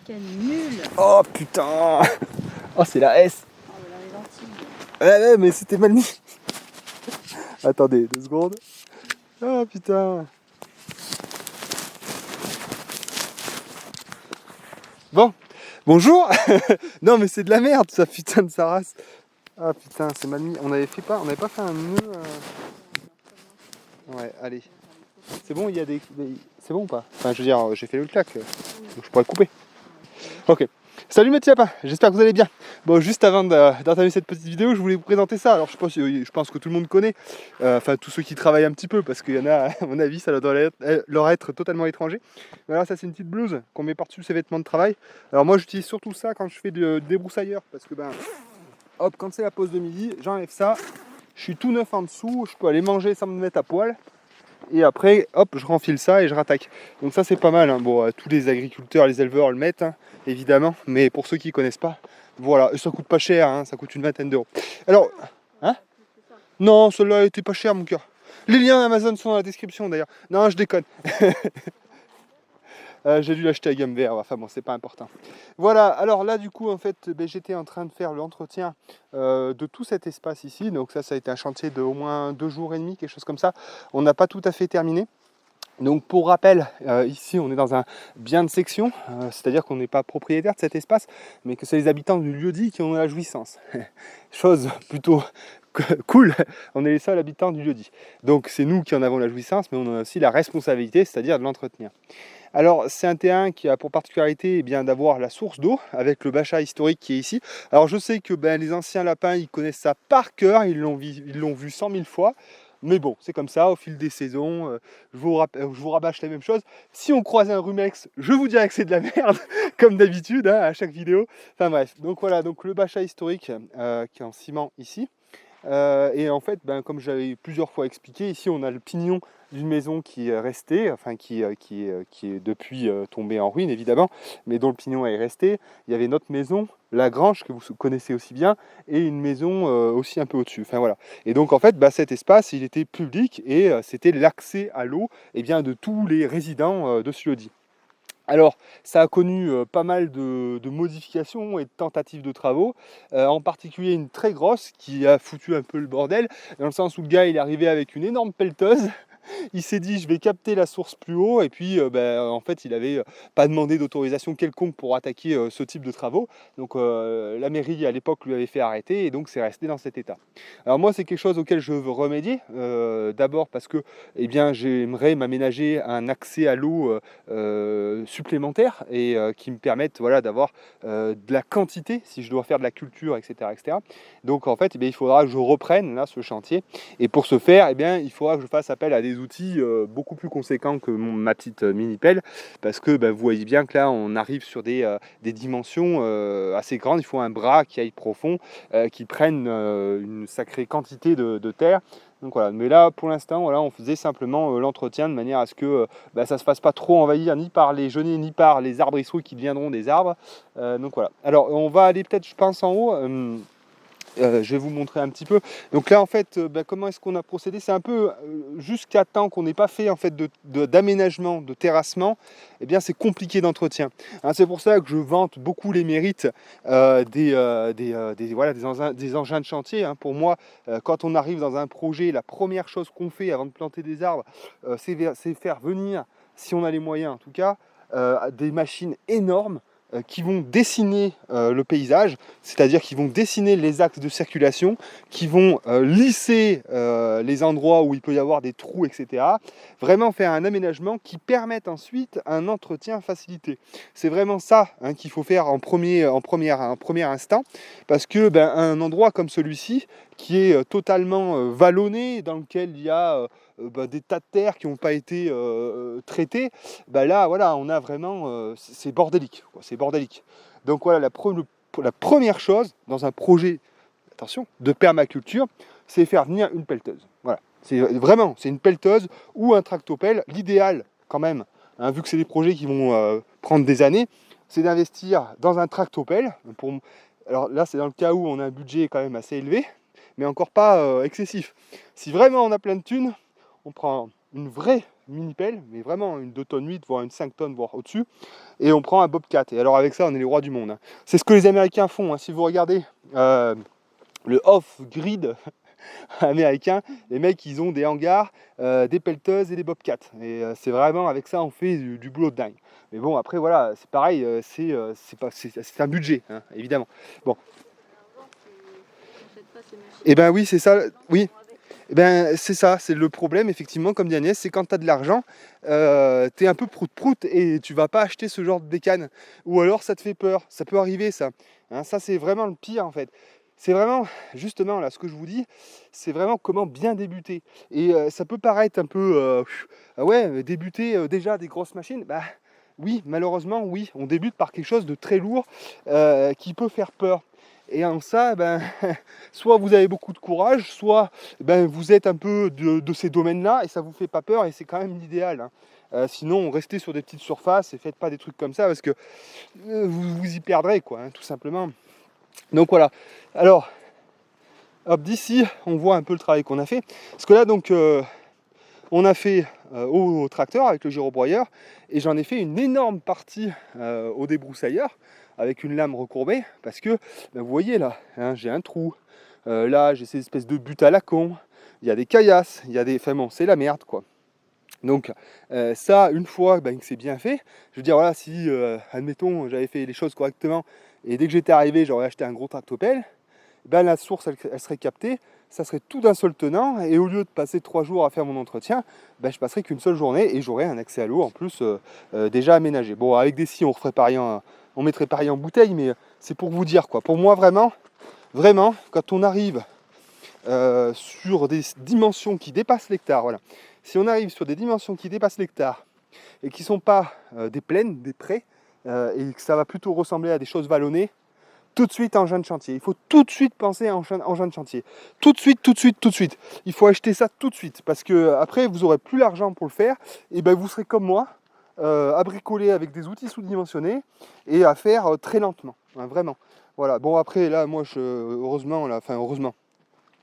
Quel nul. Oh putain. Oh, c'est la S. Oh, mais là, les lentilles. Ouais, mais c'était mal mis. Attendez, 2 secondes. Oh putain. Bon, bonjour. Non mais c'est de la merde ça, putain de sa race. Ah putain, c'est mal mis. On n'avait pas fait un nœud. Ouais, allez. C'est bon, il y a des... C'est bon ou pas? Enfin, je veux dire, j'ai fait le clac, donc je pourrais couper. Ok. Salut mes petits lapins, j'espère que vous allez bien. Bon, juste avant d'entamer cette petite vidéo, je voulais vous présenter ça. Alors, je pense que tout le monde connaît, enfin tous ceux qui travaillent un petit peu, parce qu'il y en a, à mon avis, ça doit leur être totalement étranger. Voilà, ça c'est une petite blouse qu'on met par-dessus ses vêtements de travail. Alors moi, j'utilise surtout ça quand je fais du débroussailleur, parce que ben, hop, quand c'est la pause de midi, j'enlève ça, je suis tout neuf en dessous, je peux aller manger sans me mettre à poil. Et après, hop, je renfile ça et je rattaque. Donc ça c'est pas mal, hein. Bon, tous les agriculteurs, les éleveurs le mettent, hein, évidemment. Mais pour ceux qui ne connaissent pas, voilà, et ça coûte pas cher, hein, ça coûte une vingtaine d'euros. Alors, hein? Non, celle-là était pas cher mon cœur. Les liens Amazon sont dans la description d'ailleurs. Non, je déconne. J'ai dû l'acheter à Gamme Vert, enfin bon, c'est pas important. Voilà, alors là du coup en fait ben, j'étais en train de faire l'entretien de tout cet espace ici. Donc ça a été un chantier de au moins 2 jours et demi, quelque chose comme ça. On n'a pas tout à fait terminé. Donc pour rappel, ici on est dans un bien de section, c'est-à-dire qu'on n'est pas propriétaire de cet espace, mais que c'est les habitants du lieu-dit qui en ont la jouissance. Chose plutôt cool, on est les seuls habitants du lieu-dit. Donc c'est nous qui en avons la jouissance, mais on a aussi la responsabilité, c'est-à-dire de l'entretenir. Alors c'est un terrain qui a pour particularité bien d'avoir la source d'eau avec le bachat historique qui est ici. Alors je sais que ben, les anciens lapins ils connaissent ça par cœur, ils l'ont vu 100 000 fois. Mais bon, c'est comme ça, au fil des saisons, je vous rabâche la même chose. Si on croise un rumex, je vous dirais que c'est de la merde, comme d'habitude, hein, à chaque vidéo. Enfin bref, donc voilà, donc le bachat historique qui est en ciment ici. Et en fait, ben, comme j'avais plusieurs fois expliqué, ici on a le pignon d'une maison qui est restée, enfin qui est depuis tombée en ruine évidemment, mais dont le pignon est resté. Il y avait notre maison, la Grange, que vous connaissez aussi bien, et une maison aussi un peu au-dessus. Enfin voilà. Et donc en fait, bah, cet espace, il était public et c'était l'accès à l'eau de tous les résidents de Sulody. Alors, ça a connu pas mal de modifications et de tentatives de travaux, en particulier une très grosse qui a foutu un peu le bordel, dans le sens où le gars il est arrivé avec une énorme pelleteuse. Il s'est dit je vais capter la source plus haut et puis en fait il avait pas demandé d'autorisation quelconque pour attaquer ce type de travaux. Donc la mairie à l'époque lui avait fait arrêter et donc c'est resté dans cet état. Alors moi c'est quelque chose auquel je veux remédier, d'abord parce que eh bien, j'aimerais m'aménager un accès à l'eau supplémentaire et qui me permette voilà, d'avoir de la quantité si je dois faire de la culture, etc. etc. Donc en fait eh bien, il faudra que je reprenne là, ce chantier et pour ce faire eh bien, il faudra que je fasse appel à des outils beaucoup plus conséquents que ma petite mini-pelle parce que vous voyez bien que là on arrive sur des dimensions assez grandes, il faut un bras qui aille profond, qui prenne une sacrée quantité de terre. Donc voilà, mais là pour l'instant voilà, on faisait simplement l'entretien de manière à ce que ça se fasse pas trop envahir ni par les genêts ni par les arbrisseaux qui deviendront des arbres. Donc voilà. Alors on va aller peut-être je pense en haut. Je vais vous montrer un petit peu. Donc là en fait, comment est-ce qu'on a procédé? C'est un peu jusqu'à temps qu'on n'ait pas fait en fait d'aménagement, de terrassement, eh bien c'est compliqué d'entretien. Hein, c'est pour ça que je vante beaucoup les mérites des engins de chantier. Hein. Pour moi, quand on arrive dans un projet, la première chose qu'on fait avant de planter des arbres, c'est faire venir, si on a les moyens en tout cas, des machines énormes qui vont dessiner le paysage, c'est-à-dire qui vont dessiner les axes de circulation, qui vont lisser les endroits où il peut y avoir des trous, etc. Vraiment faire un aménagement qui permette ensuite un entretien facilité. C'est vraiment ça hein, qu'il faut faire en premier instant, parce que un endroit comme celui-ci, qui est totalement vallonné, dans lequel il y a des tas de terre qui n'ont pas été traités, là voilà, on a vraiment, c'est bordélique, quoi, c'est bordélique. Donc voilà, la première chose dans un projet, attention, de permaculture, c'est faire venir une pelleteuse. Voilà, c'est une pelleteuse ou un tractopelle. L'idéal, quand même, hein, vu que c'est des projets qui vont prendre des années, c'est d'investir dans un tractopelle. Alors là, c'est dans le cas où on a un budget quand même assez élevé, mais encore pas excessif. Si vraiment on a plein de thunes, on prend une vraie mini pelle, mais vraiment une 2 tonnes 8, voire une 5 tonnes, voire au-dessus, et on prend un bobcat. Et alors avec ça, on est les rois du monde, hein. C'est ce que les Américains font, hein. Si vous regardez le off-grid américain, les mecs ils ont des hangars, des pelleteuses et des bobcats. Et c'est vraiment avec ça on fait du boulot de dingue. Mais bon après voilà, c'est pareil, c'est un budget, hein, évidemment. Bon. Et ben oui, c'est ça, oui. Eh ben, c'est ça, c'est le problème, effectivement, comme dit Agnès, c'est quand tu as de l'argent, t'es un peu prout-prout et tu vas pas acheter ce genre de bécane. Ou alors ça te fait peur, ça peut arriver ça. Hein, ça c'est vraiment le pire en fait. C'est vraiment, justement, là, ce que je vous dis, c'est vraiment comment bien débuter. Et ça peut paraître un peu, ah ouais, débuter déjà des grosses machines, bah oui, malheureusement, oui, on débute par quelque chose de très lourd qui peut faire peur. Et en ça, ben, soit vous avez beaucoup de courage, soit ben, vous êtes un peu de ces domaines-là et ça vous fait pas peur et c'est quand même l'idéal, hein. Sinon, restez sur des petites surfaces et faites pas des trucs comme ça parce que vous vous y perdrez, quoi, hein, tout simplement. Donc voilà. Alors, hop, d'ici, on voit un peu le travail qu'on a fait. Parce que là, donc, on a fait au tracteur avec le gyrobroyeur et j'en ai fait une énorme partie au débroussailleur avec une lame recourbée parce que ben, vous voyez là, hein, j'ai un trou. Là, j'ai ces espèces de buttes à la con. Il y a des caillasses, il y a des. Enfin bon, c'est la merde quoi. Donc ça, une fois ben, que c'est bien fait, je veux dire voilà, si admettons j'avais fait les choses correctement et dès que j'étais arrivé, j'aurais acheté un gros tractopelle, ben, la source elle serait captée, ça serait tout d'un seul tenant, et au lieu de passer 3 jours à faire mon entretien, ben, je passerais qu'une seule journée et j'aurais un accès à l'eau en plus déjà aménagé. Bon, avec des scies, on mettrait pas rien en bouteille, mais c'est pour vous dire quoi. Pour moi, vraiment, quand on arrive sur des dimensions qui dépassent l'hectare, voilà. Si on arrive sur des dimensions qui dépassent l'hectare et qui ne sont pas des plaines, des prés, et que ça va plutôt ressembler à des choses vallonnées, tout de suite engin de chantier. Il faut tout de suite penser à engin de chantier. Tout de suite, tout de suite, tout de suite. Il faut acheter ça tout de suite parce que après vous aurez plus l'argent pour le faire et ben vous serez comme moi, à bricoler avec des outils sous-dimensionnés et à faire très lentement, hein, vraiment. Voilà. Bon après là, moi heureusement,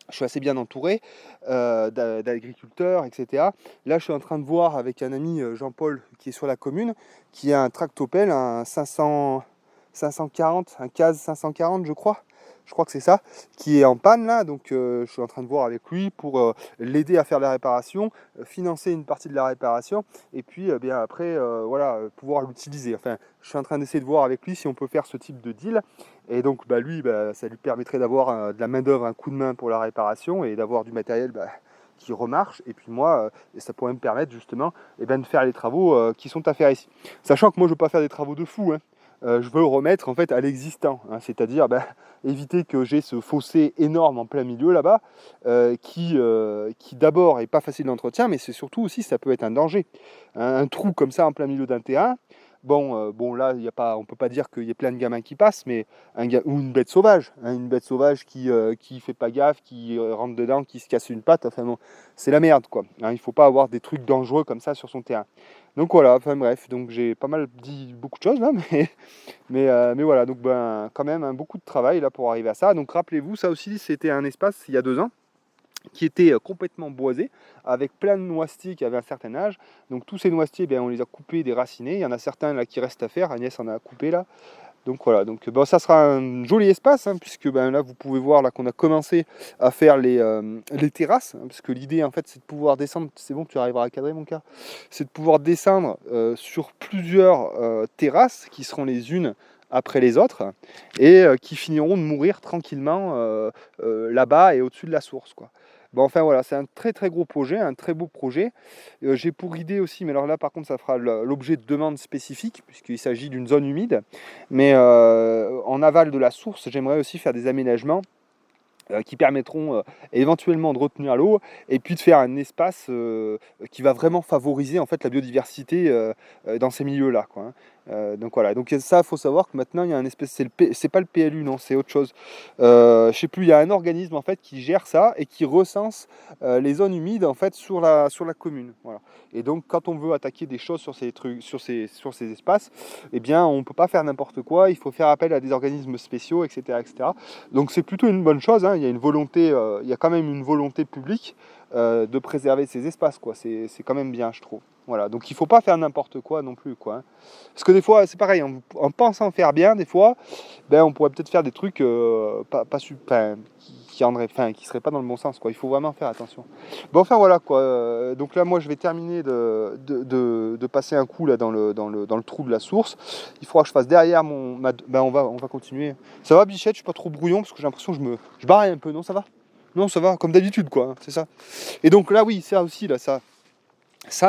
je suis assez bien entouré d'agriculteurs, etc. Là, je suis en train de voir avec un ami Jean-Paul qui est sur la commune, qui a un tractopelle, un 540, un CAZ 540, je crois. Je crois que c'est ça, qui est en panne là. Donc, je suis en train de voir avec lui pour l'aider à faire la réparation, financer une partie de la réparation, et puis bien après, voilà, pouvoir l'utiliser. Enfin, je suis en train d'essayer de voir avec lui si on peut faire ce type de deal. Et donc bah, lui, bah, ça lui permettrait d'avoir de la main-d'œuvre, un coup de main pour la réparation et d'avoir du matériel bah, qui remarche. Et puis moi, ça pourrait me permettre justement ben, de faire les travaux qui sont à faire ici. Sachant que moi, je ne veux pas faire des travaux de fou, hein. Je veux remettre en fait à l'existant, hein, c'est-à-dire bah, éviter que j'ai ce fossé énorme en plein milieu là-bas qui d'abord est pas facile d'entretien, mais c'est surtout aussi ça peut être un danger. Un trou comme ça en plein milieu d'un terrain. Bon là, y a pas, on peut pas dire qu'il y ait plein de gamins qui passent, mais ou une bête sauvage, hein, une bête sauvage qui fait pas gaffe, qui rentre dedans, qui se casse une patte, enfin bon, c'est la merde quoi. Hein, il faut pas avoir des trucs dangereux comme ça sur son terrain. Donc voilà, enfin bref, donc j'ai pas mal dit beaucoup de choses là, mais voilà, donc ben quand même hein, beaucoup de travail là pour arriver à ça. Donc rappelez-vous, ça aussi c'était un espace il y a 2 ans qui était complètement boisé, avec plein de noisetiers qui avaient un certain âge. Donc tous ces noisetiers, on les a coupés, déracinés. Il y en a certains là qui restent à faire. Agnès en a coupé là. Donc voilà, donc ça sera un joli espace, hein, puisque là vous pouvez voir là qu'on a commencé à faire les terrasses, hein, parce que l'idée en fait c'est de pouvoir descendre, c'est bon tu arriveras à cadrer mon cas, c'est de pouvoir descendre sur plusieurs terrasses qui seront les unes après les autres et qui finiront de mourir tranquillement là-bas et au-dessus de la source quoi. Bon, enfin voilà, c'est un très très gros projet, un très beau projet. J'ai pour idée aussi, mais alors là par contre ça fera l'objet de demandes spécifiques puisqu'il s'agit d'une zone humide. Mais en aval de la source, j'aimerais aussi faire des aménagements qui permettront éventuellement de retenir l'eau et puis de faire un espace qui va vraiment favoriser en fait la biodiversité dans ces milieux-là, quoi, hein. Donc voilà, donc ça, il faut savoir que maintenant il y a un espèce, c'est pas le PLU, non, c'est autre chose. Je sais plus, il y a un organisme en fait qui gère ça et qui recense les zones humides en fait sur la commune. Voilà. Et donc quand on veut attaquer des choses sur ces trucs, sur ces espaces, eh bien on peut pas faire n'importe quoi. Il faut faire appel à des organismes spéciaux, etc., etc. Donc c'est plutôt une bonne chose, hein. Il y a une volonté, il y a quand même une volonté publique de préserver ces espaces, quoi. C'est quand même bien, je trouve. Voilà, donc il faut pas faire n'importe quoi non plus, quoi, hein. Parce que des fois, c'est pareil, en pensant faire bien, des fois, ben, on pourrait peut-être faire des trucs pas super, qui seraient pas dans le bon sens, quoi. Il faut vraiment faire attention. Bon, enfin voilà, quoi. Donc là, moi, je vais terminer de passer un coup là dans le trou de la source. Il faudra que je fasse derrière ben, on va continuer. Ça va, Bichette? Je suis pas trop brouillon parce que j'ai l'impression que je barre un peu. Non, ça va? Non, ça va, comme d'habitude, quoi, hein, c'est ça. Et donc là, oui, ça aussi, là, ça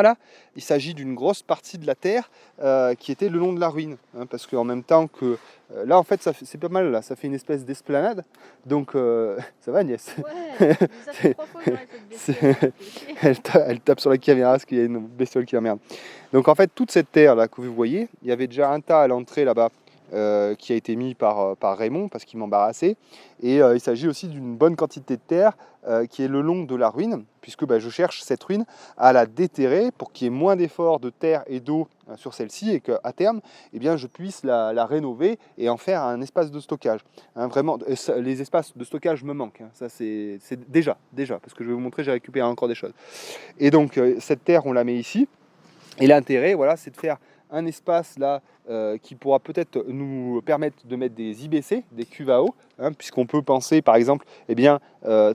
là, il s'agit d'une grosse partie de la terre qui était le long de la ruine, hein, parce qu'en même temps que là en fait c'est pas mal là, ça fait une espèce d'esplanade, donc ça va Agnès. Ouais, ça fait 3 fois que j'arrête cette bestiole. Elle tape sur la caméra parce qu'il y a une bestiole qui l'emmerde. Donc en fait toute cette terre là que vous voyez, il y avait déjà un tas à l'entrée là-bas qui a été mis par Raymond parce qu'il m'embarrassait, et il s'agit aussi d'une bonne quantité de terre qui est le long de la ruine, puisque je cherche cette ruine à la déterrer pour qu'il y ait moins d'efforts de terre et d'eau sur celle-ci, et qu'à terme, eh bien, je puisse la rénover et en faire un espace de stockage. Hein, vraiment, les espaces de stockage me manquent, hein. Ça c'est déjà, parce que je vais vous montrer, j'ai récupéré encore des choses. Et donc, cette terre, on la met ici. Et l'intérêt, voilà, c'est de faire un espace là qui pourra peut-être nous permettre de mettre des IBC, des cuves à eau, hein, puisqu'on peut penser par exemple eh bien,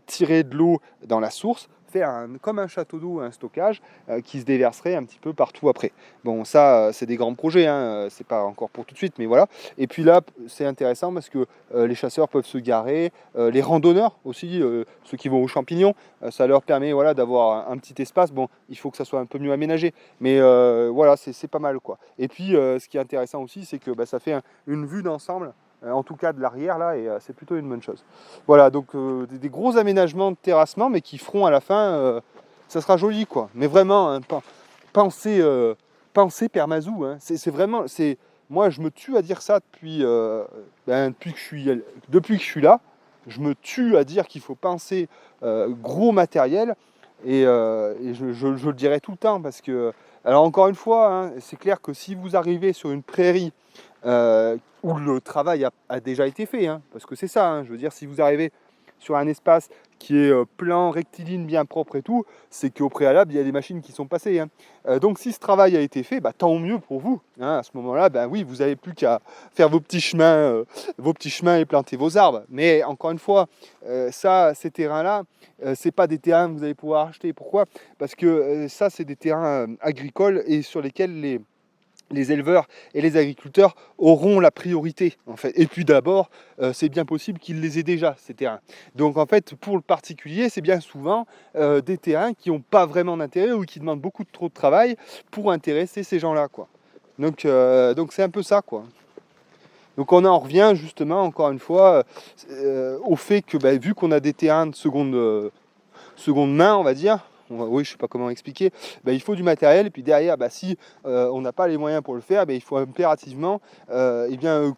tirer de l'eau dans la source, faire comme un château d'eau, un stockage qui se déverserait un petit peu partout après. Bon, ça, c'est des grands projets, hein, c'est pas encore pour tout de suite, mais voilà. Et puis là, c'est intéressant parce que les chasseurs peuvent se garer, les randonneurs aussi, ceux qui vont aux champignons, ça leur permet voilà, d'avoir un petit espace. Bon, il faut que ça soit un peu mieux aménagé, mais voilà, c'est pas mal, quoi. Et puis, ce qui est intéressant aussi, c'est que ça fait une vue d'ensemble, en tout cas de l'arrière, là, et c'est plutôt une bonne chose. Voilà, donc des gros aménagements de terrassement, mais qui feront à la fin, ça sera joli, quoi. Mais vraiment, hein, pensez, pensez Permazou, hein. C'est vraiment, moi, je me tue à dire ça depuis que je suis là. Je me tue à dire qu'il faut penser gros matériel, et je le dirai tout le temps parce que, alors encore une fois, hein, c'est clair que si vous arrivez sur une prairie où le travail a déjà été fait, hein, parce que c'est ça, hein, je veux dire, si vous arrivez sur un espace qui est plan, rectiligne, bien propre et tout, c'est qu'au préalable, il y a des machines qui sont passées, hein. Donc si ce travail a été fait, tant mieux pour vous, hein. À ce moment-là, oui, vous n'avez plus qu'à faire vos petits chemins et planter vos arbres. Mais encore une fois, ces terrains-là, c'est pas des terrains que vous allez pouvoir acheter. Pourquoi? Parce que ça, c'est des terrains agricoles et sur lesquels les éleveurs et les agriculteurs auront la priorité, en fait. Et puis d'abord, c'est bien possible qu'ils les aient déjà, ces terrains. Donc en fait, pour le particulier, c'est bien souvent des terrains qui n'ont pas vraiment d'intérêt ou qui demandent beaucoup trop de travail pour intéresser ces gens-là, quoi. Donc c'est un peu ça, quoi. Donc on en revient justement, encore une fois, au fait que vu qu'on a des terrains de seconde main, on va dire, oui, je sais pas comment expliquer, il faut du matériel, et puis derrière, si on n'a pas les moyens pour le faire, il faut impérativement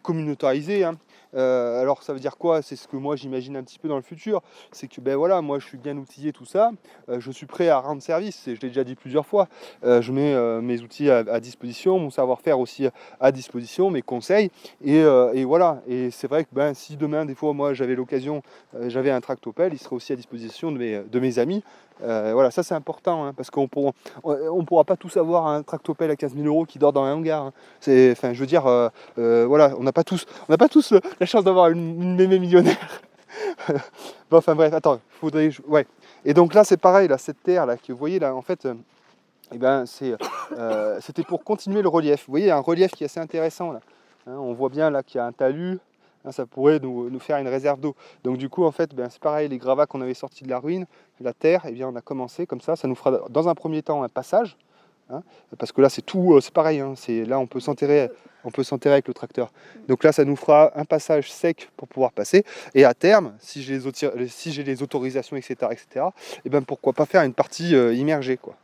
communautariser, hein. Alors ça veut dire quoi? C'est ce que moi j'imagine un petit peu dans le futur, c'est que voilà, moi je suis bien outillé, tout ça, je suis prêt à rendre service, et je l'ai déjà dit plusieurs fois, je mets mes outils à disposition, mon savoir-faire aussi à disposition, mes conseils, et voilà. Et c'est vrai que si demain, des fois, moi j'avais l'occasion, j'avais un tractopelle, il serait aussi à disposition de mes amis. Voilà, ça c'est important, hein, parce on pourra pas tous avoir un tractopelle à 15 000 € qui dort dans un hangar, hein. Je veux dire, voilà, on n'a pas tous la chance d'avoir une mémé millionnaire. Bon, enfin bref, attends, ouais. Et donc là c'est pareil, là, cette terre là que vous voyez là, en fait, c'était pour continuer le relief. Vous voyez, il y a un relief qui est assez intéressant là, hein. On voit bien là qu'il y a un talus, hein, ça pourrait nous faire une réserve d'eau. Donc du coup, en fait, c'est pareil, les gravats qu'on avait sortis de la ruine, la terre, on a commencé comme ça nous fera dans un premier temps un passage, hein, parce que là c'est tout, c'est pareil, hein, là on peut s'enterrer avec le tracteur. Donc là ça nous fera un passage sec pour pouvoir passer, et à terme, si j'ai les autorisations, etc., pourquoi pas faire une partie immergée, quoi.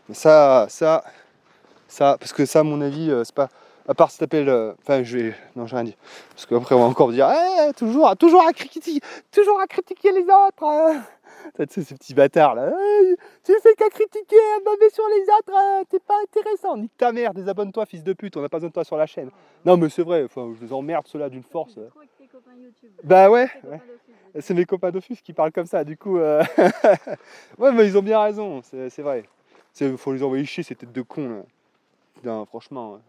Mais parce que ça, à mon avis, c'est pas. À part si t'appelles. Non, j'ai rien dit. Parce qu'après, on va encore me dire toujours à critiquer les autres, hein. Tu sais, ces petits bâtards là. Tu fais qu'à critiquer, à baver sur les autres, t'es pas intéressant. Nique ta mère, désabonne-toi, fils de pute, on n'a pas besoin de toi sur la chaîne. Non, mais c'est vrai, je les emmerde ceux-là d'une force. Ouais. C'est mes copains d'office qui parlent comme ça, du coup. Ouais, mais ils ont bien raison, c'est vrai. Faut les envoyer chier, ces têtes de cons là. Putain, franchement,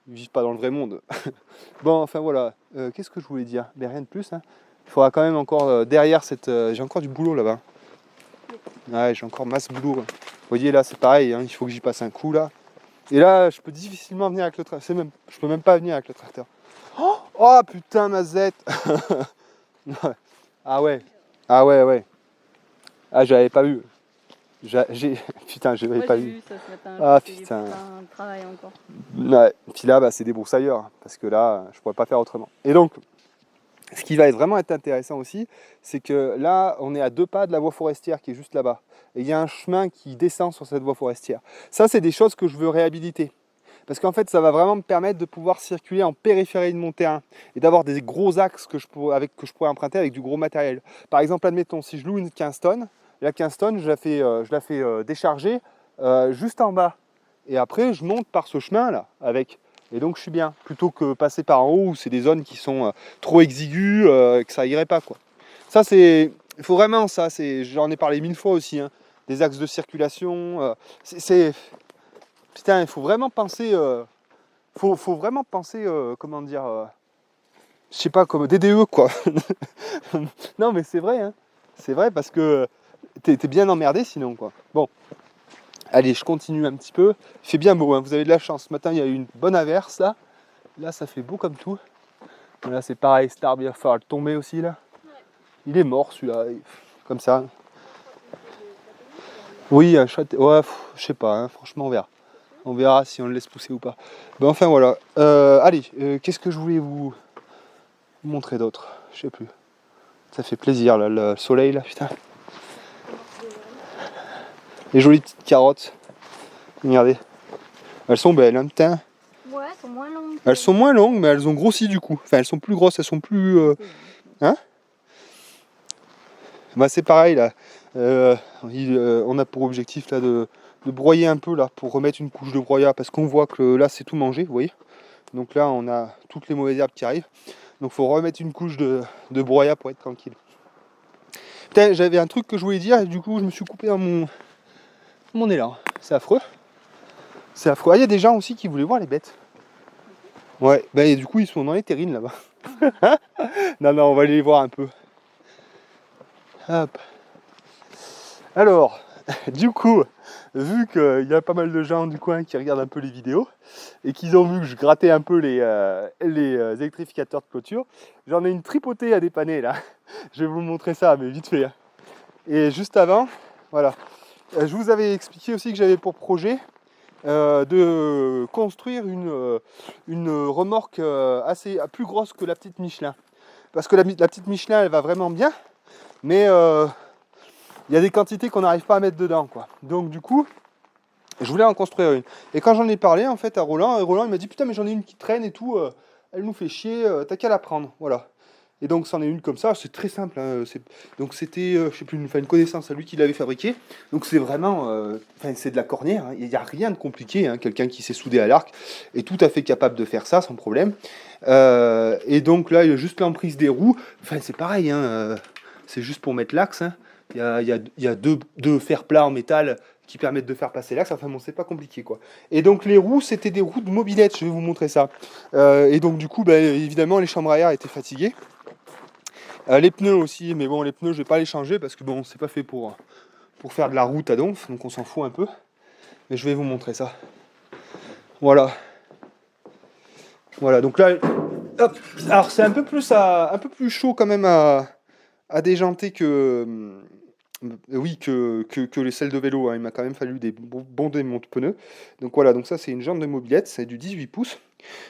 ils vivent pas dans le vrai monde. Bon, enfin voilà. Qu'est-ce que je voulais dire? Mais rien de plus. Hein. Il faudra quand même encore derrière cette. J'ai encore du boulot là-bas. Ouais, j'ai encore masse boulot. Vous voyez là, c'est pareil. Hein, il faut que j'y passe un coup là. Et là, je peux difficilement venir avec le tracteur. Je peux même pas venir avec le tracteur. Oh putain, ma zette. Ah ouais. Ah ouais, ouais. Ah, j'avais pas vu. Putain, je l'avais Moi, pas j'ai vu. vu ça ce matin. Ah J'ai putain. fait un travail encore. Ouais. Puis là, bah, c'est des broussailleurs. Parce que là, je pourrais pas faire autrement. Et donc, ce qui va vraiment être intéressant aussi, c'est que là, on est à 2 pas de la voie forestière qui est juste là-bas. Et il y a un chemin qui descend sur cette voie forestière. Ça, c'est des choses que je veux réhabiliter. Parce qu'en fait, ça va vraiment me permettre de pouvoir circuler en périphérie de mon terrain et d'avoir des gros axes que je pourrais emprunter avec du gros matériel. Par exemple, admettons, si je loue une 15 tonnes, la 15 tonnes, je la fais décharger juste en bas. Et après, je monte par ce chemin-là avec. Et donc, je suis bien. Plutôt que passer par en haut où c'est des zones qui sont trop exiguës, que ça irait pas, quoi. Ça, c'est. Il faut vraiment ça. J'en ai parlé 1000 fois aussi. Hein, des axes de circulation. Putain, il faut vraiment penser. Faut vraiment penser. Comment dire. Je sais pas, comme DDE, quoi. Non, mais c'est vrai. Hein. C'est vrai parce que t'es bien emmerdé sinon, quoi. Bon. Allez, je continue un petit peu. Il fait bien beau, hein. Vous avez de la chance. Ce matin, il y a eu une bonne averse là. Là, ça fait beau comme tout. Là, c'est pareil, cet arbre, il va falloir le tomber aussi là. Il est mort celui-là, comme ça. Oui, un chat. Ouais, je sais pas, hein. Franchement, on verra. On verra si on le laisse pousser ou pas. Ben, enfin voilà. Allez, qu'est-ce que je voulais vous montrer d'autre? Je sais plus. Ça fait plaisir là, le soleil là, putain. Les jolies petites carottes. Regardez. Elles sont belles, hein, putain. Ouais, elles sont moins longues. Elles sont moins longues, mais elles ont grossi du coup. Enfin, elles sont plus grosses, elles sont plus. Hein? Bah, c'est pareil là. On a pour objectif là de broyer un peu là pour remettre une couche de broyat parce qu'on voit que là c'est tout mangé, vous voyez. Donc là on a toutes les mauvaises herbes qui arrivent. Donc faut remettre une couche de broyat pour être tranquille. Putain, j'avais un truc que je voulais dire et du coup je me suis coupé dans mon élan. C'est affreux. C'est affreux. Ah, il y a des gens aussi qui voulaient voir les bêtes. Ouais, bah et du coup ils sont dans les terrines là-bas. Non, on va aller les voir un peu. Hop. Alors, du coup, vu qu'il y a pas mal de gens du coin qui regardent un peu les vidéos et qu'ils ont vu que je grattais un peu les électrificateurs de clôture, j'en ai une tripotée à dépanner là. Je vais vous montrer ça, mais vite fait. Et juste avant, voilà, je vous avais expliqué aussi que j'avais pour projet de construire une remorque assez plus grosse que la petite Michelin. Parce que la petite Michelin, elle va vraiment bien, mais il y a des quantités qu'on n'arrive pas à mettre dedans, quoi. Donc du coup, je voulais en construire une. Et quand j'en ai parlé en fait à Roland, il m'a dit putain mais j'en ai une qui traîne et tout, elle nous fait chier, t'as qu'à la prendre, voilà. Et donc c'en est une comme ça, c'est très simple. Hein, donc c'était, je sais plus, une connaissance à lui qui l'avait fabriqué. Donc c'est vraiment, c'est de la cornière. Hein. Il n'y a rien de compliqué. Hein. Quelqu'un qui s'est soudé à l'arc est tout à fait capable de faire ça sans problème. Et donc là, il y a juste l'emprise des roues. Enfin c'est pareil. Hein, c'est juste pour mettre l'axe. Hein. Il y a deux fers plats en métal qui permettent de faire passer l'axe. Enfin bon, c'est pas compliqué quoi. Et donc les roues, c'était des roues de mobilette. Je vais vous montrer ça. Et donc du coup, évidemment, les chambres à air étaient fatiguées. Les pneus aussi, mais bon, les pneus, je vais pas les changer parce que bon, c'est pas fait pour faire de la route à donf, donc on s'en fout un peu. Mais je vais vous montrer ça. Voilà. Voilà, donc là, hop. Alors c'est un peu plus chaud quand même à déjanter que les selles de vélo. Hein. Il m'a quand même fallu des bons démonte pneus. Donc voilà, donc ça c'est une jante de mobilette, c'est du 18 pouces.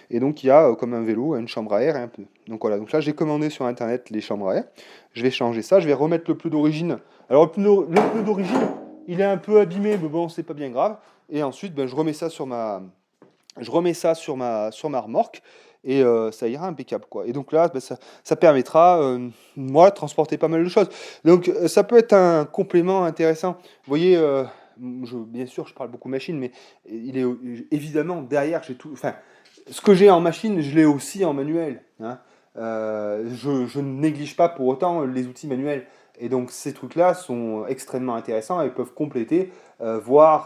Et donc il y a comme un vélo, une chambre à air et un pneu. Donc voilà, donc là j'ai commandé sur internet les chambres à air. Je vais changer ça, je vais remettre le pneu d'origine. Alors le pneu d'origine, il est un peu abîmé, mais bon, c'est pas bien grave. Et ensuite, je remets ça sur ma remorque et ça ira impeccable quoi. Et donc là, ça permettra moi de transporter pas mal de choses. Donc ça peut être un complément intéressant. Vous voyez, bien sûr, je parle beaucoup machine, mais il est évidemment derrière, j'ai tout. Enfin, ce que j'ai en machine, je l'ai aussi en manuel. Hein. Je ne néglige pas pour autant les outils manuels. Et donc ces trucs-là sont extrêmement intéressants et peuvent compléter, voire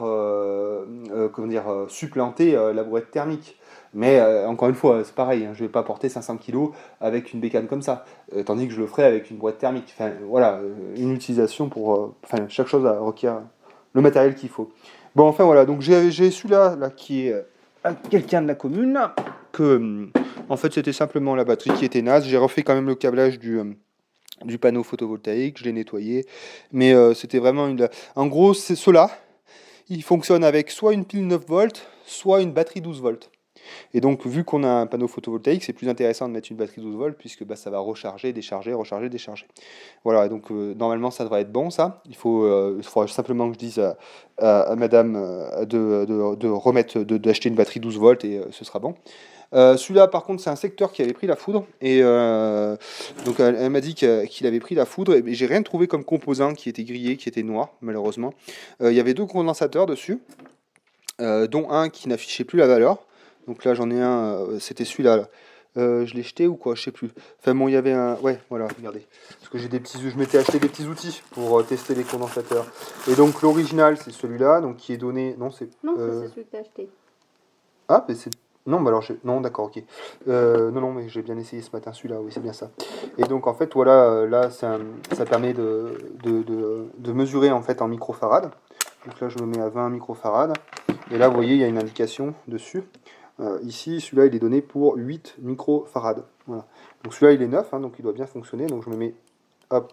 comment dire, supplanter la brouette thermique. Mais encore une fois, c'est pareil, hein, je ne vais pas porter 500 kg avec une bécane comme ça, tandis que je le ferai avec une brouette thermique. Enfin, voilà, une utilisation pour... enfin, chaque chose requiert le matériel qu'il faut. Bon, enfin voilà, donc j'ai celui-là là, qui est quelqu'un de la commune, que en fait c'était simplement la batterie qui était naze. J'ai refait quand même le câblage du panneau photovoltaïque, je l'ai nettoyé, mais c'était vraiment une... En gros, c'est ceux-là, ils fonctionnent avec soit une pile 9 volts, soit une batterie 12 volts. Et donc, vu qu'on a un panneau photovoltaïque, c'est plus intéressant de mettre une batterie 12 volts, puisque bah, ça va recharger, décharger, recharger, décharger. Voilà, donc normalement ça devrait être bon ça. Il faudra simplement que je dise à madame de remettre, d'acheter une batterie 12 volts et ce sera bon. Celui-là, par contre, c'est un secteur qui avait pris la foudre. Et donc, elle m'a dit qu'il avait pris la foudre. Et j'ai rien trouvé comme composant qui était grillé, qui était noir, malheureusement. Il y avait 2 condensateurs dessus, dont un qui n'affichait plus la valeur. Donc là, j'en ai un, c'était celui-là. Là. Je l'ai jeté ou quoi, je sais plus. Enfin bon, il y avait un... Ouais, voilà, regardez. Parce que je m'étais acheté des petits outils pour tester les condensateurs. Et donc, l'original, c'est celui-là, donc qui est donné... Non, c'est... Non, c'est celui que t'as acheté. Ah, mais c'est... Non, bah alors non, d'accord, ok. Non, mais j'ai bien essayé ce matin celui-là, oui, c'est bien ça. Et donc en fait, voilà, là, ça permet de mesurer en fait en microfarad. Donc là, je me mets à 20 microfarad. Et là, vous voyez, il y a une indication dessus. Ici, celui-là, il est donné pour 8 microfarad. Voilà. Donc celui-là, il est neuf, hein, donc il doit bien fonctionner. Donc je me mets, hop,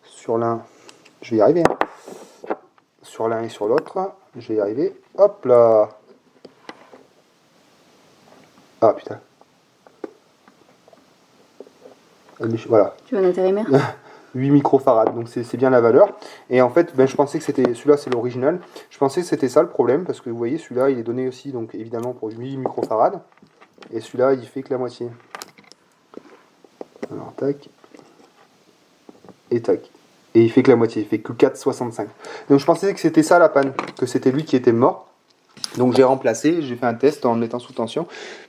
sur l'un, je vais y arriver. Hein. Sur l'un et sur l'autre, je vais y arriver. Hop là. Ah putain. Voilà. Tu veux un intérimaire? 8 microfarad, donc c'est bien la valeur. Et en fait, ben, je pensais que c'était celui-là, c'est l'original. Je pensais que c'était ça le problème, parce que vous voyez, celui-là, il est donné aussi, donc évidemment pour 8 microfarad. Et celui-là, il fait que la moitié. Alors, tac. Et tac. Et il fait que la moitié, il fait que 4,65. Donc je pensais que c'était ça la panne, que c'était lui qui était mort. Donc j'ai remplacé, j'ai fait un test en le mettant sous tension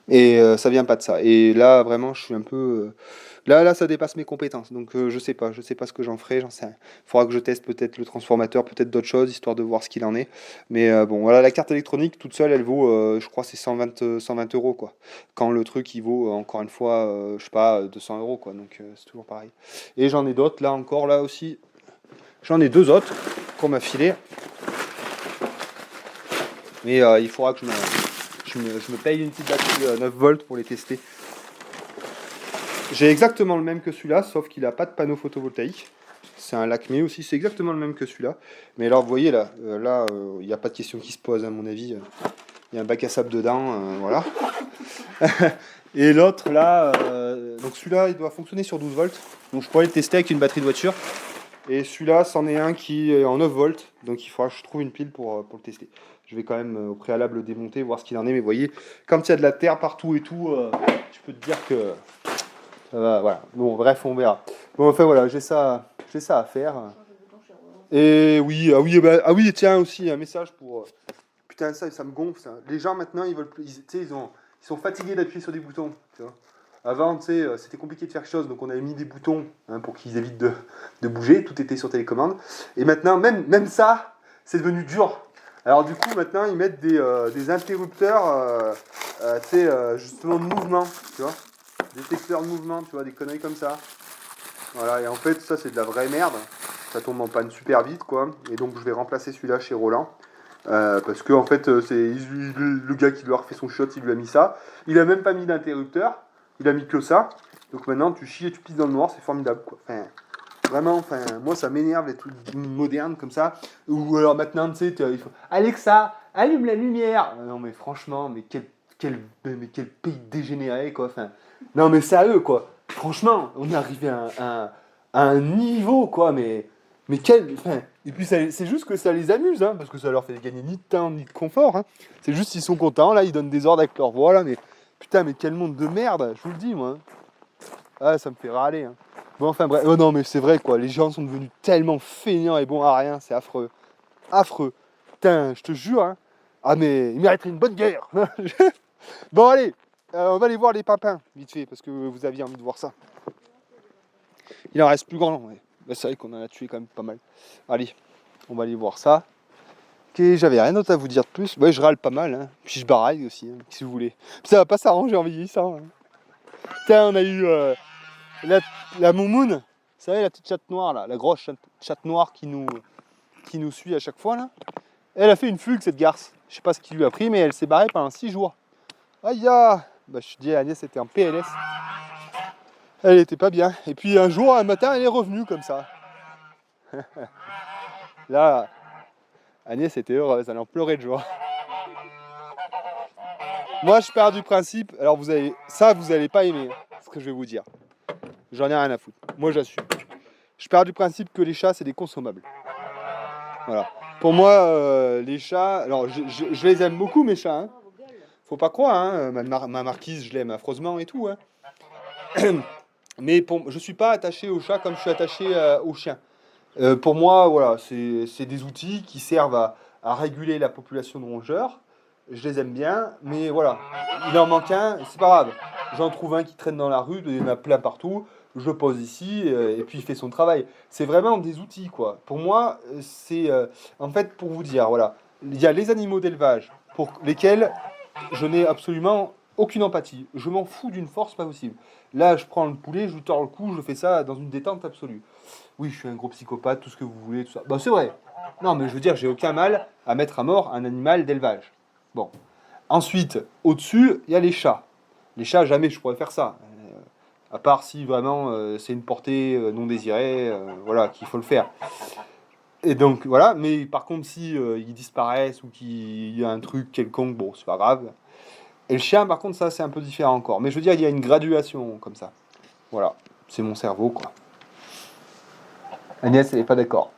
et ça vient pas de ça. Et là vraiment je suis un peu là ça dépasse mes compétences. Donc je sais pas ce que j'en ferai, j'en sais rien. Il faudra que je teste peut-être le transformateur, peut-être d'autres choses histoire de voir ce qu'il en est. Mais bon voilà, la carte électronique toute seule elle vaut je crois c'est 120 euros quoi. Quand le truc il vaut encore une fois je sais pas 200 euros quoi. Donc c'est toujours pareil. Et j'en ai d'autres là encore là aussi. J'en ai 2 autres qu'on m'a filé. Mais il faudra que je me paye une petite batterie 9 volts pour les tester. J'ai exactement le même que celui-là, sauf qu'il n'a pas de panneau photovoltaïque. C'est un Lakmé aussi, c'est exactement le même que celui-là. Mais alors vous voyez là, il n'y a pas de question qui se pose à mon avis. Il y a un bac à sable dedans, voilà. Et l'autre là, donc celui-là il doit fonctionner sur 12 volts. Donc je pourrais le tester avec une batterie de voiture. Et celui-là, c'en est un qui est en 9 volts, donc il faudra que je trouve une pile pour le tester. Je vais quand même au préalable le démonter, voir ce qu'il en est, mais vous voyez, quand il y a de la terre partout et tout, je peux te dire que ça va, voilà. Bon, bref, on verra. Bon, enfin voilà, j'ai ça à faire. Et oui, ah oui, tiens aussi un message pour. Putain, ça me gonfle. Ça. Les gens maintenant, ils veulent, ils sont fatigués d'appuyer sur des boutons. Tu vois. Avant, tu sais, c'était compliqué de faire quelque chose, donc on avait mis des boutons hein, pour qu'ils évitent de bouger. Tout était sur télécommande. Et maintenant, même ça, c'est devenu dur. Alors du coup, maintenant, ils mettent des interrupteurs, tu sais, justement de mouvement, tu vois. Détecteurs de mouvement, tu vois, des conneries comme ça. Voilà, et en fait, ça, c'est de la vraie merde. Ça tombe en panne super vite, quoi. Et donc, je vais remplacer celui-là chez Roland. Parce que, en fait, c'est le gars qui lui a refait son shot, il lui a mis ça. Il a même pas mis d'interrupteur. Il a mis que ça. Donc maintenant, tu chies et tu pisses dans le noir, c'est formidable, quoi. Enfin, vraiment, moi, ça m'énerve les trucs modernes comme ça. Ou alors maintenant, tu sais, il faut Alexa, allume la lumière. Non, mais franchement, mais quel pays dégénéré, quoi. Enfin, non, mais sérieux, quoi. Franchement, on est arrivé à un niveau, quoi, mais quel. Enfin, et puis, c'est juste que ça les amuse, hein, parce que ça leur fait gagner ni de temps ni de confort. Hein. C'est juste qu'ils sont contents, là, ils donnent des ordres avec leur voix, là, mais putain, mais quel monde de merde, je vous le dis, moi. Hein. Ah, ça me fait râler. Hein. Bon, enfin, bref. Oh non, mais c'est vrai, quoi. Les gens sont devenus tellement feignants et bons à rien, c'est affreux. Affreux. Putain, je te jure, hein. Ah, mais il mériterait une bonne guerre. Bon, allez, on va aller voir les papins, vite fait, parce que vous aviez envie de voir ça. Il en reste plus grand, ouais. Bah, c'est vrai qu'on en a tué quand même pas mal. Allez, on va aller voir ça. Ok, j'avais rien d'autre à vous dire de plus. Ouais, je râle pas mal, hein. Puis je baraille aussi, hein, si vous voulez. Puis ça va pas s'arranger en vieillissant. Hein. Tiens, on a eu la moumoune, vous savez, la petite chatte noire, là, la grosse chatte noire qui nous suit à chaque fois. Là. Elle a fait une fugue, cette garce. Je sais pas ce qui lui a pris, mais elle s'est barrée pendant 6 jours. Aïe ya bah, je dis à Agnès, c'était en PLS. Elle était pas bien. Et puis un jour, un matin, elle est revenue comme ça. Là, Agnès était heureuse, elle en pleurait de joie. Moi, je pars du principe, alors vous allez pas aimer ce que je vais vous dire. J'en ai rien à foutre. Moi, j'assume. Je pars du principe que les chats, c'est des consommables. Voilà. Pour moi, les chats, alors je les aime beaucoup, mes chats. Hein. Faut pas croire, hein. Ma marquise, je l'aime affreusement et tout. Hein. Mais je suis pas attaché aux chats comme je suis attaché aux chiens. Pour moi, voilà, c'est des outils qui servent à réguler la population de rongeurs. Je les aime bien, mais voilà, il en manque un, c'est pas grave. J'en trouve un qui traîne dans la rue, il y en a plein partout. Je pose ici et puis il fait son travail. C'est vraiment des outils, quoi. Pour moi, c'est en fait pour vous dire, voilà, il y a les animaux d'élevage pour lesquels je n'ai absolument aucune empathie. Je m'en fous d'une force pas possible. Là, je prends le poulet, je lui tords le cou, je fais ça dans une détente absolue. Oui, je suis un gros psychopathe, tout ce que vous voulez, tout ça. Bah, c'est vrai. Non, mais je veux dire, j'ai aucun mal à mettre à mort un animal d'élevage. Bon. Ensuite, au-dessus, il y a les chats. Les chats, jamais je pourrais faire ça. À part si vraiment c'est une portée non désirée, voilà, qu'il faut le faire. Et donc, voilà. Mais par contre, si ils disparaissent ou qu'il y a un truc quelconque, bon, c'est pas grave. Et le chien, par contre, ça, c'est un peu différent encore. Mais je veux dire, il y a une graduation comme ça. Voilà. C'est mon cerveau, quoi. Agnès, elle n'est pas d'accord.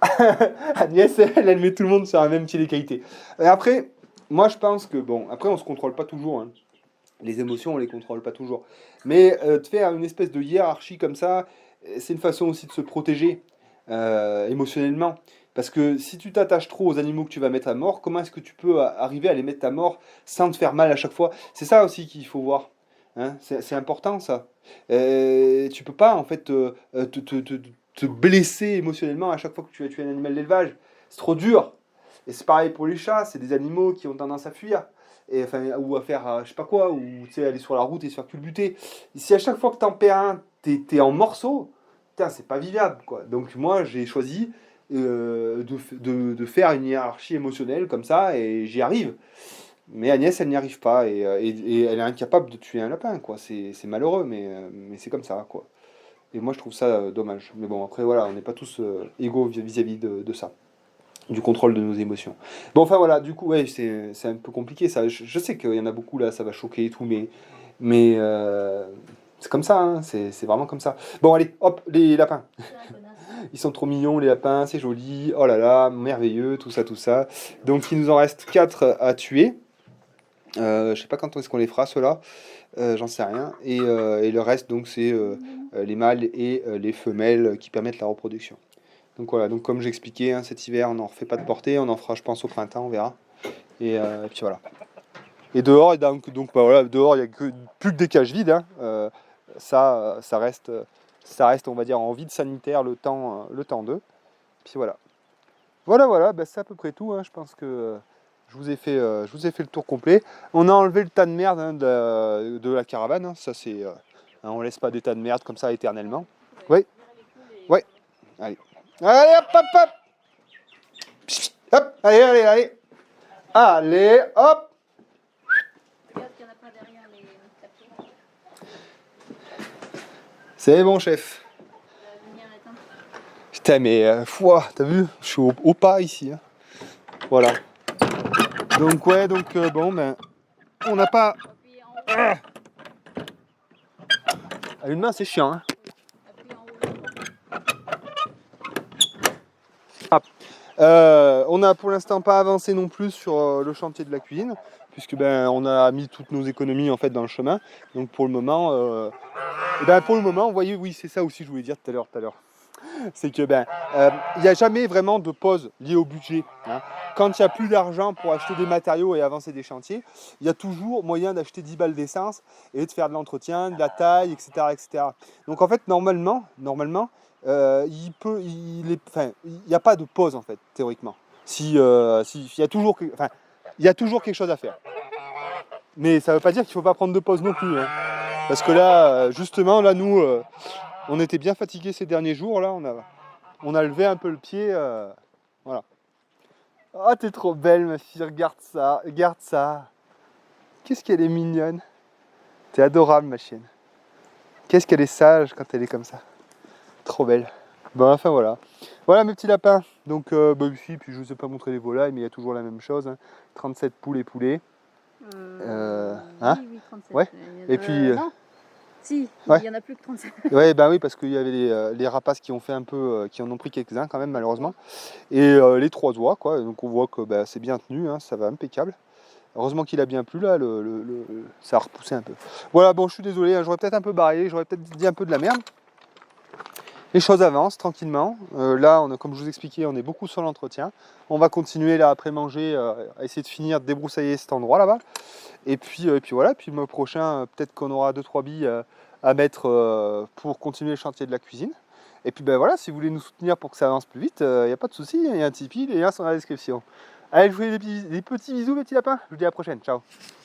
Agnès, elle met tout le monde sur un même pied d'égalité. Et après, moi, je pense que, bon, après, on se contrôle pas toujours. Hein. Les émotions, on les contrôle pas toujours. Mais de faire une espèce de hiérarchie comme ça, c'est une façon aussi de se protéger émotionnellement. Parce que si tu t'attaches trop aux animaux que tu vas mettre à mort, comment est-ce que tu peux arriver à les mettre à mort sans te faire mal à chaque fois? C'est ça aussi qu'il faut voir. Hein, c'est important ça. Tu peux pas en fait te blesser émotionnellement à chaque fois que tu as tué un animal d'élevage. C'est trop dur. Et c'est pareil pour les chats, c'est des animaux qui ont tendance à fuir. Et, enfin, ou à faire je sais pas quoi, ou tu sais, aller sur la route et se faire culbuter. Et si à chaque fois que t'en perds un, t'es en morceaux, putain, c'est pas vivable quoi. Donc moi j'ai choisi de faire une hiérarchie émotionnelle comme ça et j'y arrive. Mais Agnès, elle n'y arrive pas et elle est incapable de tuer un lapin, quoi. C'est malheureux, mais c'est comme ça, quoi. Et moi, je trouve ça dommage. Mais bon, après, voilà, on n'est pas tous égaux vis-à-vis de ça, du contrôle de nos émotions. Bon, enfin, voilà, du coup, ouais, c'est un peu compliqué, ça. Je sais qu'il y en a beaucoup, là, ça va choquer et tout, mais c'est comme ça, hein, c'est vraiment comme ça. Bon, allez, hop, les lapins. Ils sont trop mignons, les lapins, c'est joli. Oh là là, merveilleux, tout ça, tout ça. Donc, il nous en reste 4 à tuer. Je sais pas quand est-ce qu'on les fera ceux-là, j'en sais rien. Et le reste donc c'est les mâles et les femelles qui permettent la reproduction. Donc voilà, donc comme j'expliquais, hein, cet hiver on n'en refait pas de portée, on en fera je pense au printemps, on verra. Et puis voilà. Et dehors, donc bah, voilà, dehors il n'y a plus que des cages vides. Hein. Ça reste on va dire en vide sanitaire le temps d'eux. Puis voilà. Voilà, bah, c'est à peu près tout. Hein. Je pense que je vous ai fait le tour complet. On a enlevé le tas de merde hein, de la caravane. Hein. Ça, c'est, hein, on laisse pas des tas de merde comme ça éternellement. Oui, oui. Allez, allez, hop, hop, hop. Psst, hop, allez. Allez, hop. Regarde qu'il n'y en a pas derrière les tapis. C'est bon, chef. La lumière est éteinte. Putain, mais t'as vu, je suis au pas ici. Hein. Voilà. Donc ouais, bon, ben, on n'a pas. Appuyez en haut. À une main, c'est chiant. Hein. Appuyez en haut. On n'a pour l'instant pas avancé non plus sur le chantier de la cuisine, puisque ben on a mis toutes nos économies en fait dans le chemin. Donc pour le moment, vous voyez, oui, c'est ça aussi que je voulais dire tout à l'heure. C'est que il n'y a jamais vraiment de pause liée au budget. Hein. Quand il n'y a plus d'argent pour acheter des matériaux et avancer des chantiers, il y a toujours moyen d'acheter 10 balles d'essence et de faire de l'entretien, de la taille, etc. Donc en fait, normalement, enfin, il n'y a pas de pause en fait, théoriquement. Il y a toujours, enfin, il y a toujours quelque chose à faire. Mais ça ne veut pas dire qu'il ne faut pas prendre de pause non plus. Hein. Parce que là, justement, là, nous, on était bien fatigués ces derniers jours. Là, on a levé un peu le pied. Voilà. Ah, t'es trop belle, ma fille. Regarde ça. Regarde ça. Qu'est-ce qu'elle est mignonne. T'es adorable, ma chienne. Qu'est-ce qu'elle est sage quand elle est comme ça. Trop belle. Bon, enfin voilà. Voilà mes petits lapins. Donc, ici, puis je ne vous ai pas montré les volailles, mais il y a toujours la même chose. Hein. 37 poules et poulets. Hein oui, 37. Ouais. Et puis. Non, si, ouais. il y en a plus que 37. Ouais, ben oui, parce qu'il y avait les rapaces qui ont fait un peu, qui en ont pris quelques-uns quand même, malheureusement. Et les 3 oies, quoi. Donc on voit que c'est bien tenu, hein, ça va impeccable. Heureusement qu'il a bien plu là, ça a repoussé un peu. Voilà, bon, je suis désolé, hein, j'aurais peut-être un peu barré, j'aurais peut-être dit un peu de la merde. Les choses avancent tranquillement. Là, comme je vous expliquais, on est beaucoup sur l'entretien. On va continuer là après manger, à essayer de finir de débroussailler cet endroit là-bas. Et puis voilà, puis le mois prochain, peut-être qu'on aura 2-3 billes à mettre pour continuer le chantier de la cuisine. Et puis ben voilà, si vous voulez nous soutenir pour que ça avance plus vite, il n'y a pas de souci, il y a un Tipeee, les liens sont dans la description. Allez, je vous fais des petits bisous mes petits lapins, je vous dis à la prochaine, ciao.